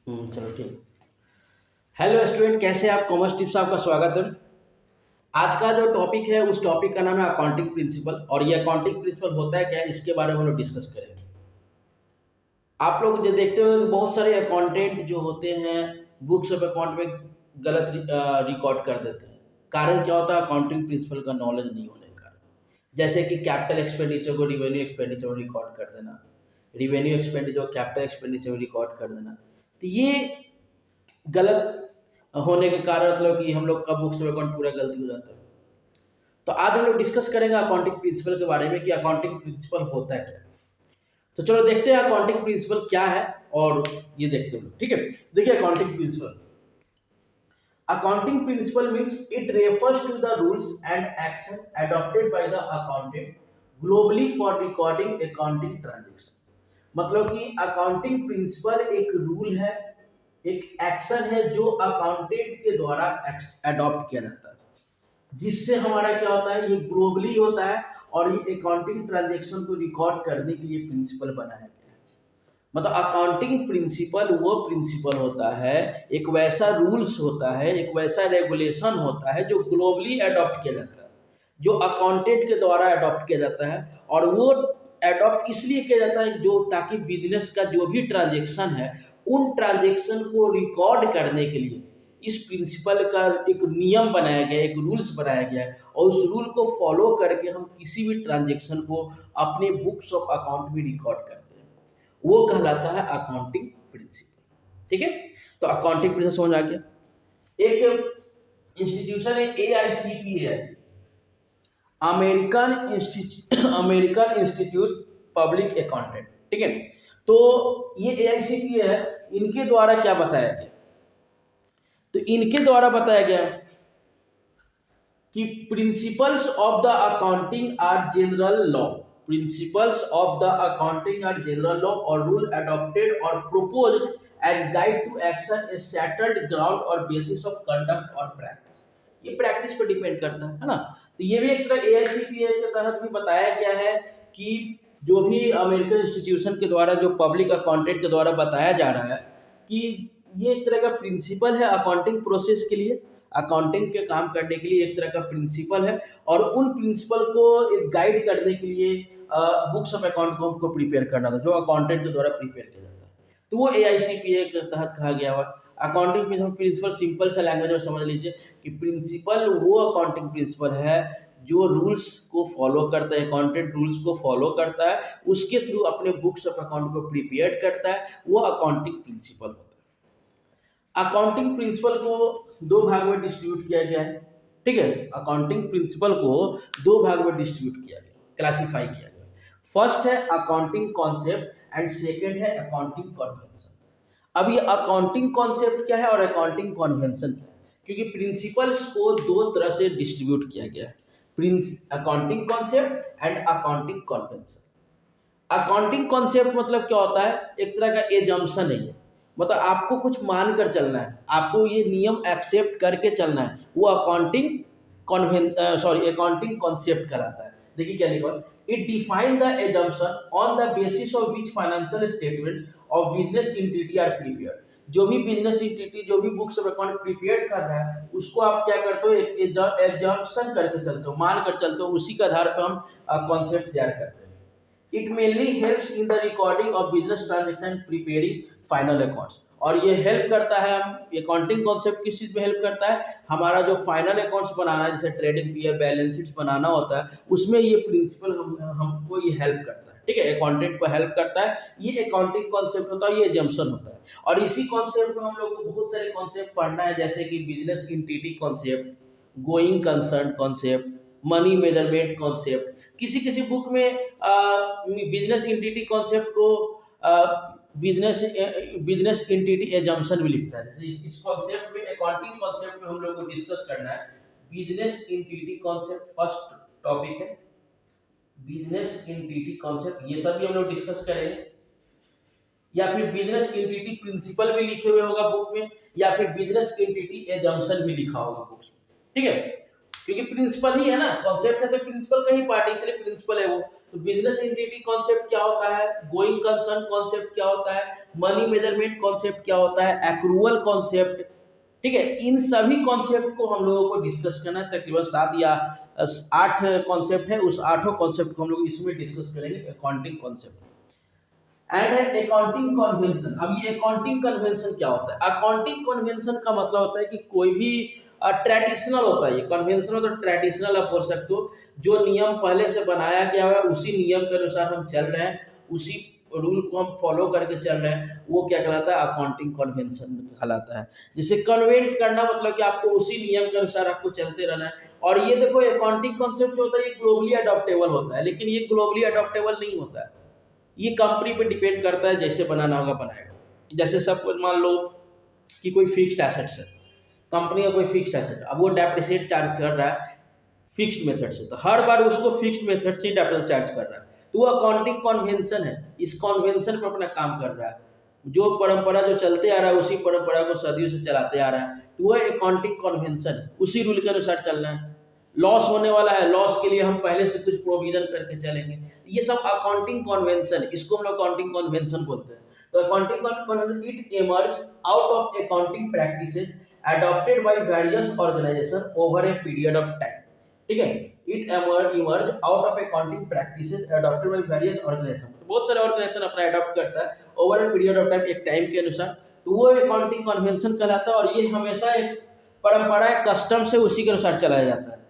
चलो ठीक। Hello student, कैसे हैं आप? कॉमर्स टिप्स आपका स्वागत है। आज का जो टॉपिक है उस टॉपिक का नाम है अकाउंटिंग प्रिंसिपल। और ये अकाउंटिंग प्रिंसिपल होता है क्या है, इसके बारे में हम लोग डिस्कस करेंगे। आप लोग जो देखते हो कि बहुत सारे अकाउंटेंट जो होते हैं बुक्स ऑफ अकाउंट में गलत रिकॉर्ड कर देते हैं। कारण क्या होता है? अकाउंटिंग प्रिंसिपल का नॉलेज नहीं होने का कारण। जैसे कि कैपिटल एक्सपेंडिचर को रिवेन्यू एक्सपेंडिचर में रिकॉर्ड कर देना, रिवेन्यू एक्सपेंडिचर कैपिटल एक्सपेंडिचर में रिकॉर्ड कर देना। तो ये गलत होने के कारण मतलब कि हम लोग का बुक्स में अकाउंट पूरा गलती हो जाता है। तो आज हम लोग डिस्कस करेंगे अकाउंटिंग प्रिंसिपल के बारे में कि अकाउंटिंग प्रिंसिपल होता है क्या। तो चलो देखते हैं अकाउंटिंग प्रिंसिपल क्या है और ये देखते हैं, ठीक है। देखिए accounting principle, accounting principle means it refers to the rules and action adopted by the accountant globally for recording accounting transaction. मतलब कि अकाउंटिंग प्रिंसिपल एक रूल है, एक एक्शन है जो अकाउंटेंट के द्वारा अडॉप्ट किया जाता है, जिससे हमारा क्या होता है, ये ग्लोबली होता है और ये अकाउंटिंग ट्रांजैक्शन को रिकॉर्ड करने के लिए प्रिंसिपल बनाया गया है। मतलब अकाउंटिंग प्रिंसिपल वो प्रिंसिपल होता है, एक वैसा रूल्स होता है, एक वैसा रेगुलेशन होता है जो ग्लोबली अडॉप्ट किया जाता है, जो अकाउंटेंट के द्वारा अडॉप्ट किया जाता है। और वो अडॉप्ट इसलिए किया जाता है जो ताकि बिजनेस का जो भी ट्रांजैक्शन है उन ट्रांजैक्शन को रिकॉर्ड करने के लिए इस प्रिंसिपल का एक नियम बनाया गया है, एक रूल्स बनाया गया है, और उस रूल को फॉलो करके हम किसी भी ट्रांजैक्शन को अपने बुक्स ऑफ अकाउंट में रिकॉर्ड करते हैं। वो कहलाता है अकाउंटिंग प्रिंसिपल। ठीक है, तो अकाउंटिंग प्रिंसिपल समझ आ गया। एक इंस्टीट्यूशन है AICPA, American institute public accountant. ठीक है, तो ये AICPA है, इनके द्वारा क्या बताया गया? तो इनके द्वारा बताया गया कि principles of the accounting are general law, principles of the accounting are general law और रूल अडॉप्टेड और proposed as guide to action a settled ground और बेसिस ऑफ कंडक्ट और प्रैक्टिस। ये प्रैक्टिस पर डिपेंड करता है ना। तो ये भी एक तरह AICPA के तहत भी बताया गया है कि जो भी अमेरिकन इंस्टीट्यूशन के द्वारा जो पब्लिक अकाउंटेंट के द्वारा बताया जा रहा है कि ये एक तरह का प्रिंसिपल है अकाउंटिंग प्रोसेस के लिए, अकाउंटिंग के काम करने के लिए एक तरह का प्रिंसिपल है। और उन प्रिंसिपल को एक गाइड करने के लिए बुक्स ऑफ अकाउंट को प्रिपेयर करना था, जो अकाउंटेंट के द्वारा प्रिपेयर किया जाता है। तो वो AICPA के तहत कहा गया हुआ अकाउंटिंग प्रिंसिपल। सिंपल सा लैंग्वेज में समझ लीजिए कि प्रिंसिपल वो अकाउंटिंग प्रिंसिपल है जो रूल्स को फॉलो करता है, अकाउंटेंट रूल्स को फॉलो करता है, उसके थ्रू अपने बुक्स ऑफ अकाउंट को प्रिपेयर करता है, वो अकाउंटिंग प्रिंसिपल होता है। अकाउंटिंग प्रिंसिपल को दो भाग में डिस्ट्रीब्यूट किया गया है। ठीक है, अकाउंटिंग प्रिंसिपल को दो भाग में डिस्ट्रीब्यूट किया गया, क्लासिफाई किया गया। फर्स्ट है अकाउंटिंग कॉन्सेप्ट एंड सेकंड है अकाउंटिंग कन्वेंशन। अब ये अकाउंटिंग कॉन्सेप्ट क्या है और अकाउंटिंग कन्वेंशन क्या है, क्योंकि प्रिंसिपल्स को दो तरह से डिस्ट्रीब्यूट किया गया है, accounting concept and accounting convention. Accounting concept मतलब क्या होता है, एक तरह का एजम्पशन है ये, मतलब आपको कुछ मान कर चलना है, आपको ये नियम एक्सेप्ट करके चलना है, वो अकाउंटिंग अकाउंटिंग कॉन्सेप्ट कहलाता है। देखिए क्या लिखा है, it define the assumption on the basis of which financial statement of business entity are prepared. जो भी बिजनेस एंटिटी जो भी बुक्स ऑफ अकाउंट प्रिपेयर कर रहा है उसको आप क्या करते हो, एक एजम्पशन करके चलते हो, मान कर चलते हो, उसी के आधार पर हम कॉन्सेप्ट तैयार करते हैं। It mainly helps in the recording of business transaction and preparing final accounts। और ये हेल्प करता है, हम अकाउंटिंग कॉन्सेप्ट किस चीज़ में हेल्प करता है, हमारा जो फाइनल अकाउंट्स बनाना है, जैसे ट्रेडिंग पीरियड बैलेंस शीट्स बनाना होता है, उसमें ये प्रिंसिपल हमको ये हेल्प करता है। ठीक है, अकाउंटेंट को हेल्प करता है, ये अकाउंटिंग कॉन्सेप्ट होता है, ये एजम्पशन होता है। और इसी कॉन्सेप्ट में हम लोग को बहुत सारे कॉन्सेप्ट पढ़ना है, जैसे कि business entity concept, going concern concept, money measurement concept. किसी किसी बुक में बिजनेस एंटिटी कॉन्सेप्ट को बिजनेस एंटिटी एजम्पशन भी लिखता है। जैसे इस कॉन्सेप्ट में, अकाउंटिंग कॉन्सेप्ट में हम लोग को डिस्कस करना है business entity concept. First topic है बिजनेस एंटिटी कॉन्सेप्ट, ये सब भी हम लोग डिस्कस करेंगे। या फिर बिजनेस एंटिटी प्रिंसिपल भी लिखे हुए होगा बुक में, या फिर बिजनेस एंटिटी एजम्पशन भी लिखा होगा बुक्स में। ठीक है, क्योंकि प्रिंसिपल ही है ना, कॉन्सेप्ट है तो प्रिंसिपल का ही पार्ट है, इसलिए प्रिंसिपल है वो। तो बिजनेस एंटिटी कॉन्सेप्ट क्या होता है, गोइंग कंसर्न कॉन्सेप्ट क्या होता है, मनी मेजरमेंट कॉन्सेप्ट क्या होता है, एक्रूअल कॉन्सेप्ट, ठीक है। इन सभी कॉन्सेप्ट को हम लोगों को डिस्कस करना है। तकरीबन 7 या 8 कॉन्सेप्ट है, उस 8 कॉन्सेप्ट को हम लोग इसमें डिस्कस करेंगे, accounting concept and accounting convention. अब ये अकाउंटिंग कन्वेंशन क्या होता है? अकाउंटिंग कन्वेंशन का मतलब होता है कि कोई भी ट्रेडिशनल होता है, ये कन्वेंशन होता है ट्रेडिशनल, आप बोल सकते हो, जो नियम पहले से बनाया गया है उसी नियम के अनुसार हम चल रहे हैं, उसी रूल को हम फॉलो करके चल रहे हैं, वो क्या कहलाता है? अकाउंटिंग कन्वेंशन कहलाता है। जिसे कन्वेंट करना मतलब कि आपको उसी नियम के अनुसार आपको चलते रहना है। और ये देखो अकाउंटिंग कॉन्सेप्ट जो होता है ये ग्लोबली अडॉप्टेबल होता है, लेकिन ये ग्लोबली अडॉप्टेबल नहीं होता है, ये कंपनी पे डिपेंड करता है, जैसे बनाना होगा बनाएगा। जैसे सब मान लो कि कोई फिक्स्ड एसेट्स है, कंपनी का कोई फिक्स्ड एसेट, अब वो डेप्रिसिएट चार्ज कर रहा है फिक्स्ड मेथड से, तो हर बार उसको फिक्स्ड मेथड से ही डेप्रिसिएट चार्ज कर रहा है, तो वो अकाउंटिंग कन्वेंशन है, इस कन्वेंशन पर अपना काम कर रहा है। जो परंपरा जो चलते आ रहा है उसी परंपरा को सदियों से चलाते आ रहा है, तो वह अकाउंटिंग कन्वेंशन है, उसी रूल के अनुसार चलना है। लॉस होने वाला है, लॉस के लिए हम पहले से कुछ प्रोविजन करके चलेंगे, ये सब अकाउंटिंग कन्वेंशन, इसको हम लोग अकाउंटिंग कन्वेंशन बोलते हैं। तो accounting convention it emerge out of accounting practices adopted by various organization over a period of time, ठीक है। It emerge out of accounting practices adopted by various organization, तो बहुत सारे ऑर्गेनाइजेशन अपना अडॉप्ट करता है over a period of time, एक time के अनुसार, तो वो अकाउंटिंग कन्वेंशन कहलाता है। और ये हमेशा एक परंपरा है, कस्टम से उसी के अनुसार चलाया जाता है।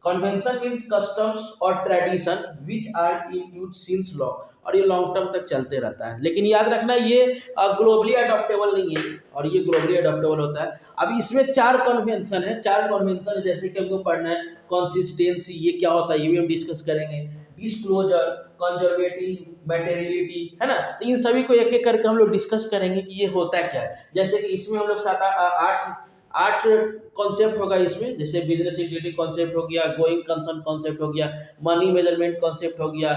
कन्वेंशन मीन्स कस्टम्स और tradition which are in use since law, और ये लॉन्ग टर्म तक चलते रहता है। लेकिन याद रखना ये ग्लोबली अडॉप्टेबल नहीं है, और ये ग्लोबली अडॉप्टेबल होता है। अब इसमें 4 कन्वेंशन है, 4 कन्वेंशन जैसे कि हमको पढ़ना है, कंसिस्टेंसी ये क्या होता है ये भी हम डिस्कस करेंगे, डिस्क्लोजर, कंजर्वेटिव, मटेरियलिटी, है ना। तो इन सभी को एक एक करके हम लोग डिस्कस करेंगे कि ये होता क्या है। जैसे कि इसमें हम लोग 8 कॉन्सेप्ट होगा इसमें, जैसे बिजनेस एंटिटी कॉन्सेप्ट हो गया, गोइंग कंसर्न कॉन्सेप्ट हो गया, मनी मेजरमेंट कॉन्सेप्ट हो गया,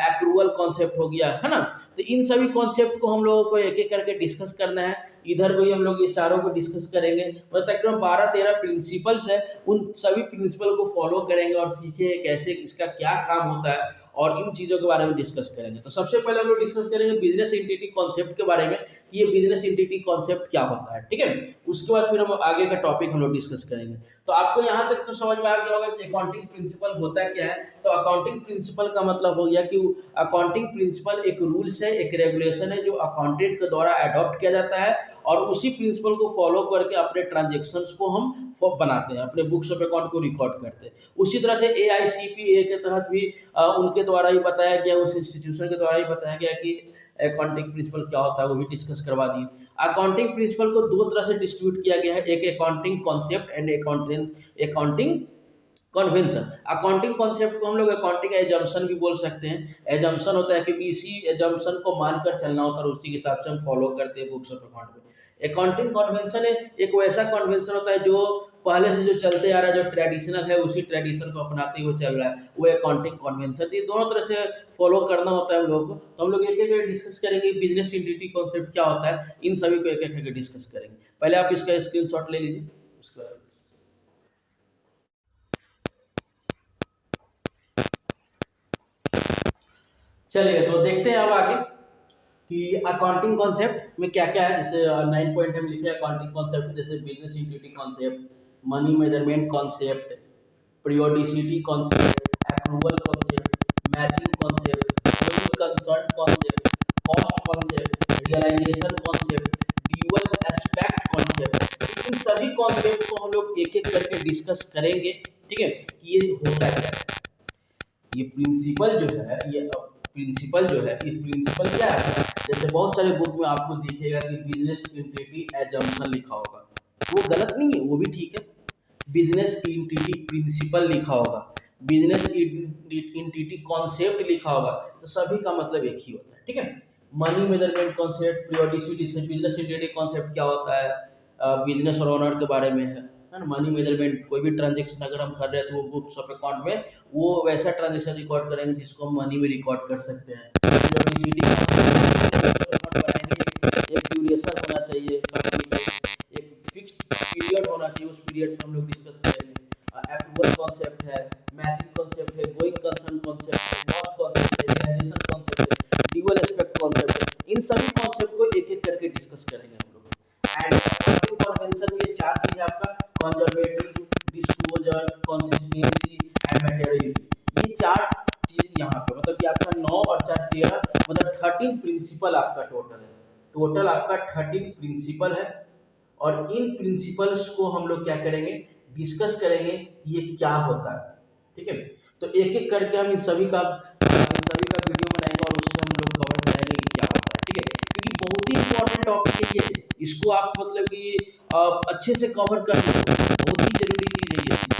एक्रूअल कॉन्सेप्ट हो गया, है ना। तो इन सभी कॉन्सेप्ट को हम लोगों को एक एक करके डिस्कस करना है। इधर भी हम लोग ये चारों को डिस्कस करेंगे, मतलब तकरीबन 12-13 प्रिंसिपल्स है, उन सभी प्रिंसिपल को फॉलो करेंगे और सीखेंगे कैसे इसका क्या काम होता है, और इन चीज़ों के बारे में डिस्कस करेंगे। तो सबसे पहले हम लोग डिस्कस करेंगे बिजनेस एंटिटी कॉन्सेप्ट के बारे में, कि ये बिजनेस एंटिटी कॉन्सेप्ट क्या होता है, ठीक है। उसके बाद फिर हम आगे का टॉपिक हम लोग डिस्कस करेंगे। तो आपको यहाँ तक तो समझ में आ गया होगा कि अकाउंटिंग प्रिंसिपल होता क्या है। तो अकाउंटिंग प्रिंसिपल का मतलब हो गया कि अकाउंटिंग प्रिंसिपल एक रूल्स है, एक रेगुलेशन है, जो अकाउंटेंट के द्वारा अडॉप्ट किया जाता है, और उसी प्रिंसिपल को फॉलो करके अपने ट्रांजेक्शन्स को हम बनाते हैं, अपने बुक्स ऑफ अकाउंट को रिकॉर्ड करते हैं। उसी तरह से AICPA के तहत भी उनके द्वारा ही बताया गया, उस इंस्टीट्यूशन के द्वारा ही बताया गया कि अकाउंटिंग प्रिंसिपल क्या होता है, वो भी डिस्कस करवा दिए। अकाउंटिंग प्रिंसिपल को 2 तरह से डिस्ट्रीब्यूट किया गया है, एक accounting concept and accounting convention. Accounting concept को हम लोग अकाउंटिंग एजम्पशन भी बोल सकते हैं। एजम्पशन होता है क्योंकि इसी एजम्पशन को मानकर चलना होता है, उसी के हिसाब से हम फॉलो करते हैं बुक्स ऑफ अकाउंट में। अकाउंटिंग कन्वेंशन एक वैसा कन्वेंशन होता है जो पहले से जो चलते आ रहा है, जो ट्रेडिशनल है, उसी ट्रेडिशन को अपनाते हुए चल रहा है, वो अकाउंटिंग कन्वेंशन। ये दोनों तरह से फॉलो करना होता है हम लोगों को। तो हम लोग एक एक डिस्कस करेंगे बिजनेस एंटिटी कॉन्सेप्ट क्या होता है, इन सभी को एक एक डिस्कस करेंगे। पहले आप इसका स्क्रीनशॉट ले लीजिए, उसके बाद चलिए तो देखते हैं अब आगे कि अकाउंटिंग कॉन्सेप्ट में क्या क्या है। जैसे 9 पॉइंट में लिखे अकाउंटिंग कॉन्सेप्ट, जैसे business entity concept, money measurement concept, periodicity concept, accrual concept, matching concept, going concern concept, cost concept, realisation concept, dual aspect concept. इन सभी कॉन्सेप्ट को हम लोग एक एक करके डिस्कस करेंगे, ठीक है, कि ये होता क्या है। ये प्रिंसिपल जो है, ये प्रिंसिपल जो है, ये प्रिंसिपल क्या है। जैसे बहुत सारे बुक में आपको दिखेगा कि बिजनेस एंटिटी एजम्पशन लिखा होगा, वो गलत नहीं है, वो भी ठीक है। बिजनेस एंटिटी प्रिंसिपल लिखा होगा, बिजनेस एंटिटी कॉन्सेप्ट लिखा होगा, तो सभी का मतलब एक ही होता है, ठीक है। मनी मेजरमेंट कॉन्सेप्ट, पीरियोडिसिटी से बिजनेस एंटिटी कॉन्सेप्ट क्या होता है, बिजनेस और ओनर के बारे में है ना। मनी मेजरमेंट कोई भी ट्रांजेक्शन अगर हम कर रहे हैं तो वो बुक्स ऑफ अकाउंट में वो वैसा ट्रांजेक्शन रिकॉर्ड करेंगे जिसको हम मनी में रिकॉर्ड कर सकते हैं। पीरियोडिसिटी एक ड्यूरेशन होना चाहिए, एक फिक्स्ड पीरियड होना चाहिए, उस पीरियड को हम लोग डिस्कस करेंगे। एक्रूवल सभी कॉन्सेप्ट को एक एक करके डिस्कस करेंगे हम लोग। एंड अकाउंटिंग कन्वेंशन में चार चीज है आपका, conservative, disclosure, consistency and materiality. ये चार चीज यहाँ पे मतलब कि आपका 9 और 4 13 मतलब 13 प्रिंसिपल आपका टोटल है। टोटल आपका 13 प्रिंसिपल है और इन प्रिंसिपल्स को हम लोग क्या करेंगे, डिस्कस करेंगे कि ये क्या होता है। ठीक है, तो एक एक करके हम इन सभी का वीडियो बनाएंगे और उससे हम लोग कवर करेंगे कि क्या होता है। ठीक है, क्योंकि बहुत ही इंपॉर्टेंट टॉपिक है ये, इसको आप मतलब कि अच्छे से कवर कर लो, बहुत ही जरूरी चीज है ये चीज।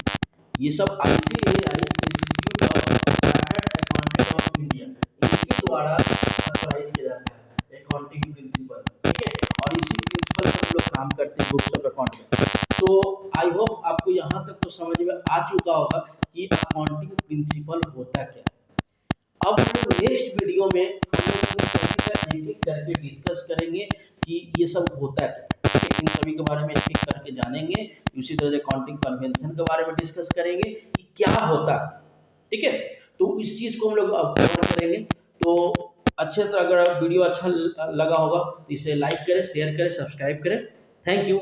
ये सब ICAI institute of chartered accountant of India इनके द्वारा अप्लाई किया जाता है अकाउंटिंग प्रिंसिपल। ठीक है, और इसी प्रिंसिपल पर हम लोग काम करते हैं बुक्स ऑफ अकाउंटिंग। तो आई होप आपको यहाँ तक तो समझ में आ चुका होगा कि अकाउंटिंग प्रिंसिपल होता क्या है। अब हम नेक्स्ट वीडियो में हम लोग इन सभी का एक एक करके डिस्कस करेंगे कि ये सब होता क्या है। इन सभी के बारे में एक एक करके जानेंगे। उसी तरह से अकाउंटिंग कन्वेंशन के बारे में डिस्कस करेंगे कि क्या होता है। ठीक है, तो इस चीज को हम लोग कवर करेंगे। तो अच्छे तरह अगर वीडियो अच्छा लगा होगा तो इसे लाइक करें, शेयर करें, सब्सक्राइब करें। Thank you.